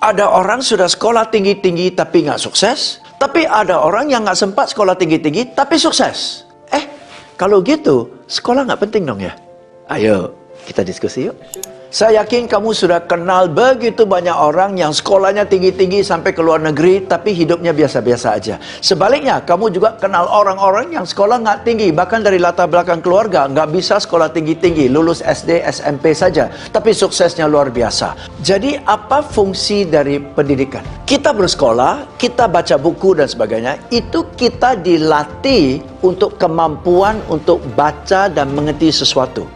Ada orang sudah sekolah tinggi-tinggi tapi nggak sukses. Tapi ada orang yang nggak sempat sekolah tinggi-tinggi tapi sukses. Kalau gitu, sekolah nggak penting dong ya? Ayo, kita diskusi yuk. Saya yakin kamu sudah kenal begitu banyak orang yang sekolahnya tinggi-tinggi sampai ke luar negeri, tapi hidupnya biasa-biasa aja. Sebaliknya, kamu juga kenal orang-orang yang sekolah nggak tinggi, bahkan dari latar belakang keluarga, nggak bisa sekolah tinggi-tinggi, lulus SD, SMP saja, tapi suksesnya luar biasa. Jadi, apa fungsi dari pendidikan? Kita bersekolah, kita baca buku dan sebagainya, itu kita dilatih untuk kemampuan untuk baca dan mengerti sesuatu.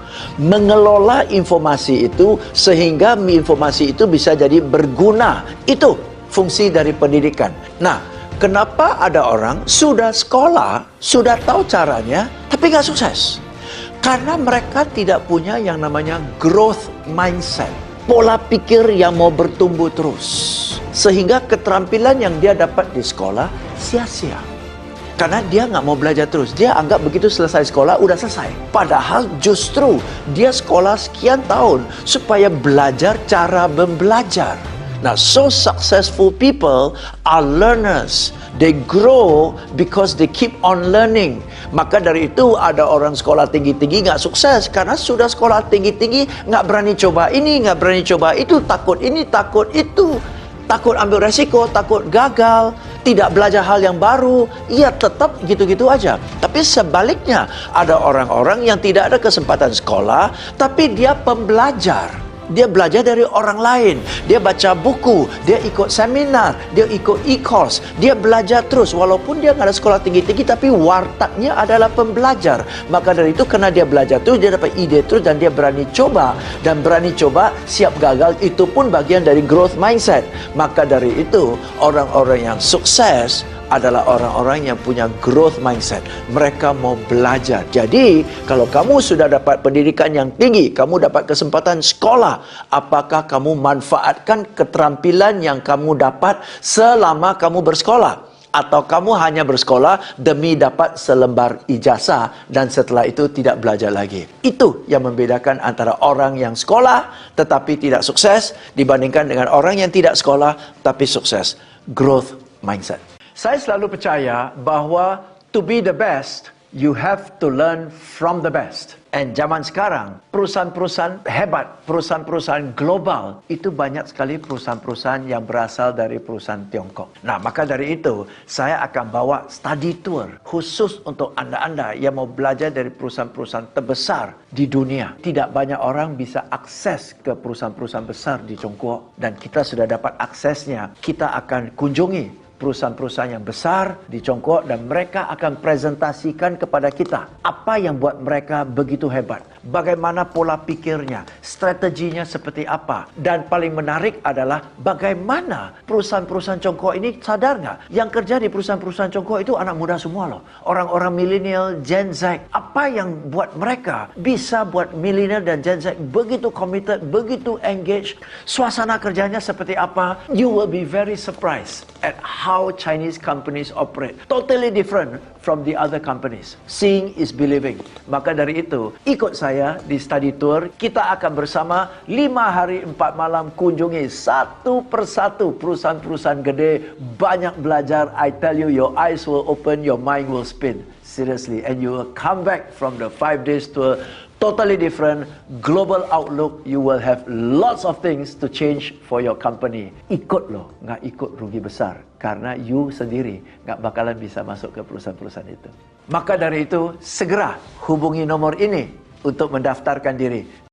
Mengelola informasi itu sehingga informasi itu bisa jadi berguna. Itu fungsi dari pendidikan. Nah, kenapa ada orang sudah sekolah, sudah tahu caranya, tapi nggak sukses? Karena mereka tidak punya yang namanya growth mindset. Pola pikir yang mau bertumbuh terus. Sehingga keterampilan yang dia dapat di sekolah sia-sia. Karena dia nggak mau belajar terus. Dia anggap begitu selesai sekolah, udah selesai. Padahal justru dia sekolah sekian tahun supaya belajar cara membelajar. Nah, so successful people are learners. They grow because they keep on learning. Maka dari itu ada orang sekolah tinggi-tinggi nggak sukses. Karena sudah sekolah tinggi-tinggi nggak berani coba ini, nggak berani coba itu. Takut ini, takut itu. Takut ambil resiko, takut gagal, tidak belajar hal yang baru, ia tetap gitu-gitu aja. Tapi sebaliknya, ada orang-orang yang tidak ada kesempatan sekolah, tapi dia pembelajar. Dia belajar dari orang lain, dia baca buku, dia ikut seminar, dia ikut e-course, dia belajar terus. Walaupun dia nggak ada sekolah tinggi-tinggi, tapi wataknya adalah pembelajar. Maka dari itu, karena dia belajar terus, dia dapat ide terus, dan dia berani coba. Dan berani coba, siap gagal, itu pun bagian dari growth mindset. Maka dari itu, orang-orang yang sukses adalah orang-orang yang punya growth mindset. Mereka mau belajar. Jadi, kalau kamu sudah dapat pendidikan yang tinggi, kamu dapat kesempatan sekolah, apakah kamu manfaatkan keterampilan yang kamu dapat selama kamu bersekolah? Atau kamu hanya bersekolah demi dapat selembar ijazah dan setelah itu tidak belajar lagi? Itu yang membedakan antara orang yang sekolah tetapi tidak sukses dibandingkan dengan orang yang tidak sekolah tapi sukses. Growth mindset. Saya selalu percaya bahwa to be the best, you have to learn from the best. And zaman sekarang, perusahaan-perusahaan hebat, perusahaan-perusahaan global, itu banyak sekali perusahaan-perusahaan yang berasal dari perusahaan Tiongkok. Nah, maka dari itu, saya akan bawa study tour khusus untuk anda-anda yang mau belajar dari perusahaan-perusahaan terbesar di dunia. Tidak banyak orang bisa akses ke perusahaan-perusahaan besar di Tiongkok. Dan kita sudah dapat aksesnya. Kita akan kunjungi perusahaan-perusahaan yang besar di Tiongkok dan mereka akan presentasikan kepada kita apa yang buat mereka begitu hebat, bagaimana pola pikirnya, strateginya seperti apa, dan paling menarik adalah bagaimana perusahaan-perusahaan Tiongkok ini sadar nggak yang kerja di perusahaan-perusahaan Tiongkok itu anak muda semua loh, orang-orang milenial, Gen Z. Apa yang buat mereka bisa buat milenial dan Gen Z begitu committed, begitu engaged, suasana kerjanya seperti apa? You will be very surprised at how Chinese companies operate. Totally different from the other companies. Seeing is believing. Maka dari itu, ikut saya di study tour. Kita akan bersama 5 hari 4 malam kunjungi satu persatu perusahaan-perusahaan gede. Banyak belajar. I tell you, your eyes will open, your mind will spin. Seriously. And you will come back from the 5 days tour totally different, global outlook. You will have lots of things to change for your company. Ikut loh, nggak ikut rugi besar. Karena you sendiri nggak bakalan bisa masuk ke perusahaan-perusahaan itu. Maka dari itu, segera hubungi nomor ini untuk mendaftarkan diri.